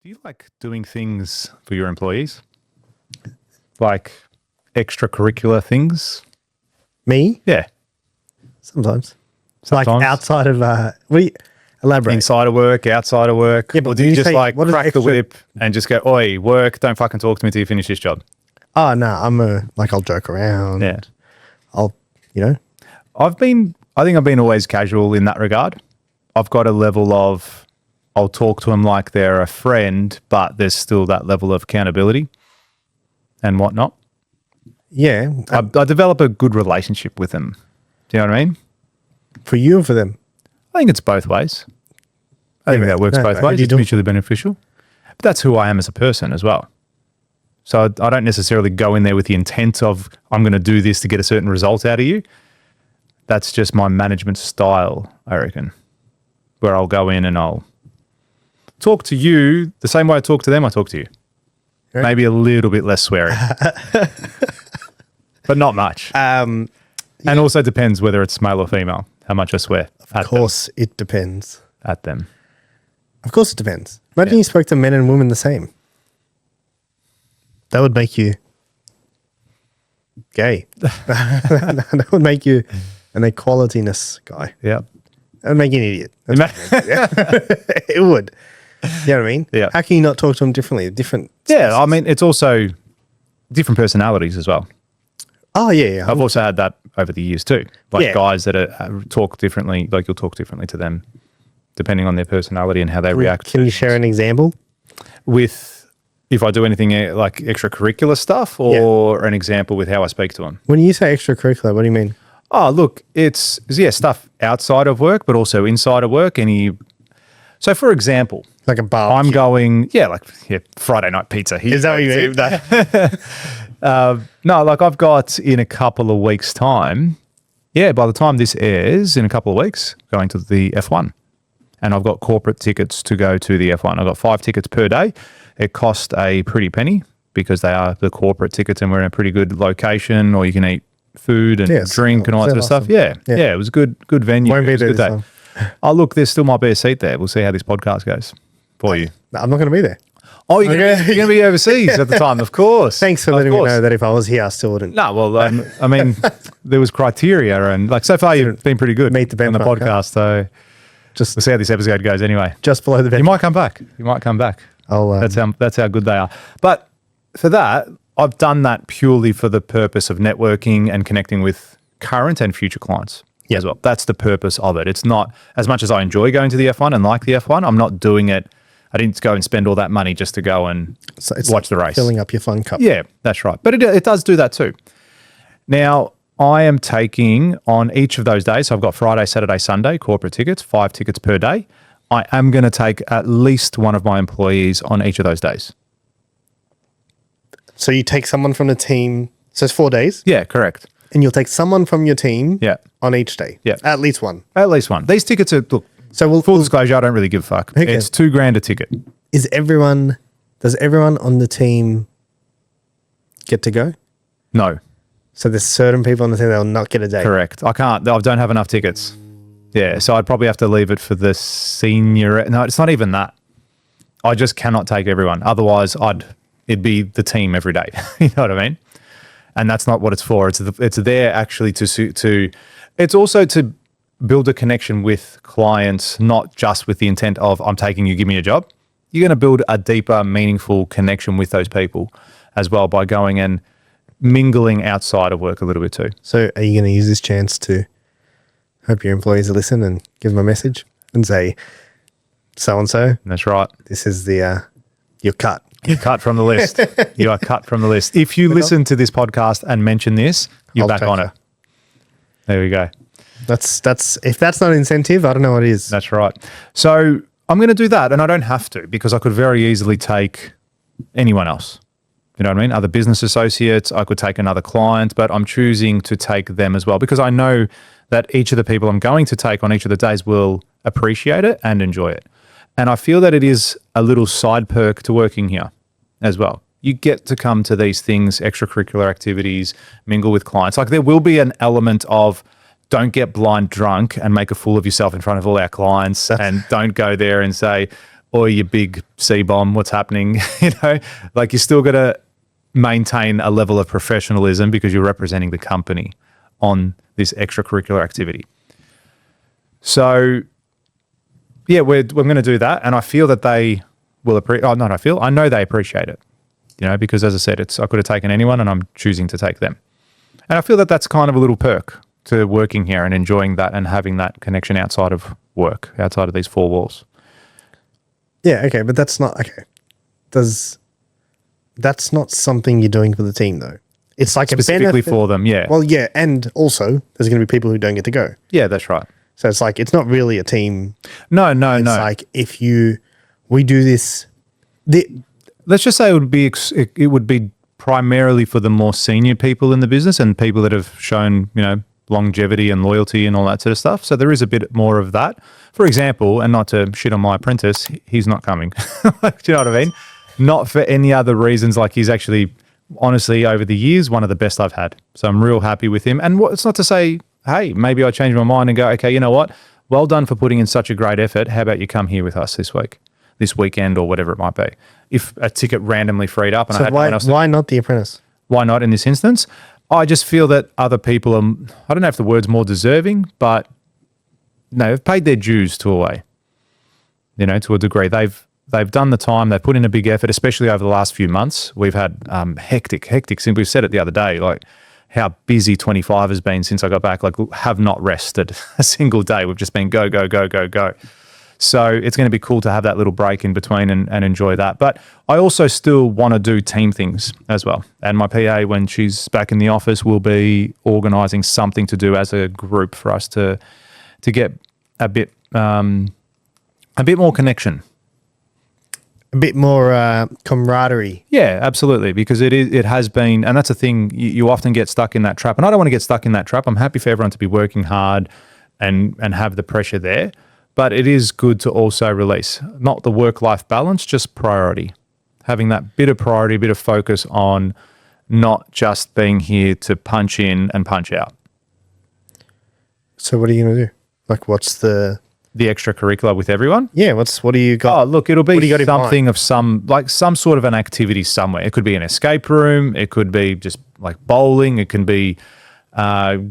Do you like doing things for your employees? Like extracurricular things? Me? Yeah. Sometimes. Sometimes. Like outside of, elaborate. Inside of work, outside of work. Yeah, but or do when you you just say- like what is crack the extra- whip and just go, oi, work, don't fucking talk to me till you finish this job? Oh, no, I'll joke around. Yeah. I'll, you know, I think I've been always casual in that regard. I've got a level of, I'll talk to them like they're a friend, but there's still that level of accountability and whatnot. yeah. I develop a good relationship with them. Do you know what I mean? For you and for them. I think it's both ways. I think that works no, both but how ways. do you It's do- mutually beneficial. But that's who I am as a person as well. So I don't necessarily go in there with the intent of I'm going to do this to get a certain result out of you. That's just my management style, I reckon, where I'll go in and I'll talk to you the same way I talk to them, I talk to you. Right. Maybe a little bit less swearing, but not much. And also depends whether it's male or female, how much I swear Of course, it depends. at them. Of course, it depends. Imagine you spoke to men and women the same. That would make you gay. That would make you an equalityness guy. Yeah. That would make you an idiot. It would. You know what I mean? Yeah. How can you not talk to them differently? Different. Yeah, I mean, it's also different personalities as well. Oh, yeah. I've also had that over the years too. Like Yeah. guys that talk differently, like you'll talk differently to them depending on their personality and how they react. Can you share an example? With if I do anything like extracurricular stuff or an example with how I speak to them. When you say extracurricular, what do you mean? Oh, look, it's stuff outside of work, but also inside of work. So for example, Like a bar. I'm going, Friday night pizza. Is that what you mean? No, like I've got in a couple of weeks' time, by the time this airs, in a couple of weeks, going to the F1. And I've got corporate tickets to go to the F1. I've got 5 tickets per day. It cost a pretty penny because they are the corporate tickets and we're in a pretty good location, or you can eat food and Yes. drink and all that sort of stuff. Awesome. Yeah, it was a good venue. Won't be It was a there good this day. time. Oh, look, there still might be a seat there. We'll see how this podcast goes for you. No, I'm not going to be there. Oh, you're going to be overseas at the time, of course. Thanks for Of letting me course. know that if I was here, I still wouldn't. No, well, I mean, there was criteria, and like so far you've been pretty good Meet the on the benchmark, podcast. So Just we'll see how this episode goes. Anyway, just below the you bench. might come back. That's how good they are. But for that, I've done that purely for the purpose of networking and connecting with current and future clients as well. That's the purpose of it. It's not as much as I enjoy going to the F1 and like the F1. I'm not doing it. I didn't go and spend all that money just to go and So it's watch the race. Filling up your fun cup. Yeah, that's right. But it does do that too. Now, I am taking on each of those days. So I've got Friday, Saturday, Sunday, corporate tickets, 5 tickets per day. I am going to take at least one of my employees on each of those days. So you take someone from the team. So it's 4 days. Yeah, correct. And you'll take someone from your team Yeah, on each day. Yeah. At least one. at least one. These tickets are, look, So full disclosure, I don't really give a fuck. Okay. It's $2,000 a ticket. does everyone on the team get to go? No, So there's certain people on the team that will not get a day. correct. I don't have enough tickets. Yeah, so I'd probably have to leave it for the senior. No, it's not even that. I just cannot take everyone. Otherwise, it'd be the team every day. You know what I mean? And that's not what it's for. It's there actually to it's also to build a connection with clients, not just with the intent of I'm taking you, give me a job. You're going to build a deeper, meaningful connection with those people as well by going and mingling outside of work a little bit too. So are you going to use this chance to hope your employees listen and give them a message and say, so-and-so, That's right. this is your cut. You're cut from the list. You are cut from the list. If you listen to this podcast and mention this, you're I'll back take on it. it. There we go. That's if that's not incentive, I don't know what is. That's right. So I'm going to do that, and I don't have to because I could very easily take anyone else. You know what I mean? Other business associates. I could take another client, but I'm choosing to take them as well because I know that each of the people I'm going to take on each of the days will appreciate it and enjoy it. And I feel that it is a little side perk to working here as well. You get to come to these things, extracurricular activities, mingle with clients. Like there will be an element of don't get blind drunk and make a fool of yourself in front of all our clients and don't go there and say, or your big C-bomb, what's happening, you know, like you still got to maintain a level of professionalism because you're representing the company on this extracurricular activity. So, yeah, we're going to do that, and I feel that they will appreciate. Oh, not I feel. I know they appreciate it. You know, because as I said, I could have taken anyone, and I'm choosing to take them. And I feel that that's kind of a little perk to working here and enjoying that and having that connection outside of work, outside of these four walls. Yeah, okay, but that's not okay. That's not something you're doing for the team though. It's like Specifically a benefit for them, yeah. Well, yeah, and also there's going to be people who don't get to go. Yeah, that's right. So it's like it's not really a team. No. It's like if we do this. Let's just say it would be primarily for the more senior people in the business and people that have shown, you know, longevity and loyalty and all that sort of stuff. So there is a bit more of that. For example, and not to shit on my apprentice, he's not coming. Do you know what I mean? Not for any other reasons. Like he's actually, honestly, over the years, one of the best I've had. So I'm real happy with him. And it's not to say, hey, maybe I change my mind and go, okay, you know what? Well done for putting in such a great effort. How about you come here with us this weekend or whatever it might be? If a ticket randomly freed up and I had no one else. Why not The Apprentice? Why not in this instance? I just feel that other people are, I don't know if the word's more deserving, but no, they've paid their dues to a way, you know, to a degree. They've done the time, they've put in a big effort, especially over the last few months. We've had hectic, since we've said it the other day, like how busy 25 has been since I got back, like have not rested a single day. We've just been go. So it's going to be cool to have that little break in between and enjoy that. But I also still want to do team things as well. And my PA, when she's back in the office, will be organising something to do as a group for us to get a bit more connection. A bit more camaraderie. Yeah, absolutely. Because it has been, and that's a thing, you often get stuck in that trap. And I don't want to get stuck in that trap. I'm happy for everyone to be working hard and have the pressure there. But it is good to also release, not the work-life balance, just priority. Having that bit of priority, a bit of focus on not just being here to punch in and punch out. So what are you going to do? Like what's the extracurricular with everyone? Yeah, what do you got? Oh, look, it'll be something of some sort of an activity somewhere. It could be an escape room. It could be just like bowling. It can be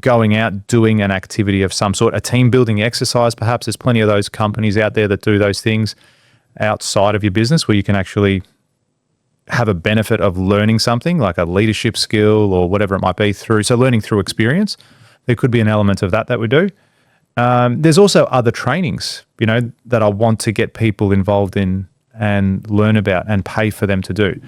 going out, doing an activity of some sort, a team building exercise perhaps. There's plenty of those companies out there that do those things outside of your business where you can actually have a benefit of learning something like a leadership skill or whatever it might be so learning through experience. There could be an element of that we do. There's also other trainings, you know, that I want to get people involved in and learn about and pay for them to do.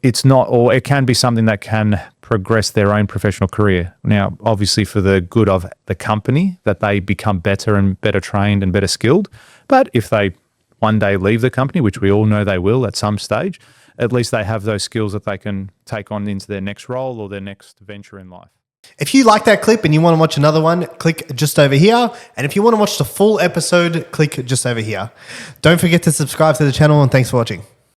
It's not, or it can be something that can progress their own professional career. Now, obviously for the good of the company, that they become better and better trained and better skilled. But if they one day leave the company, which we all know they will at some stage, at least they have those skills that they can take on into their next role or their next venture in life. If you like that clip and you want to watch another one, click just over here. And if you want to watch the full episode, click just over here. Don't forget to subscribe to the channel, and thanks for watching.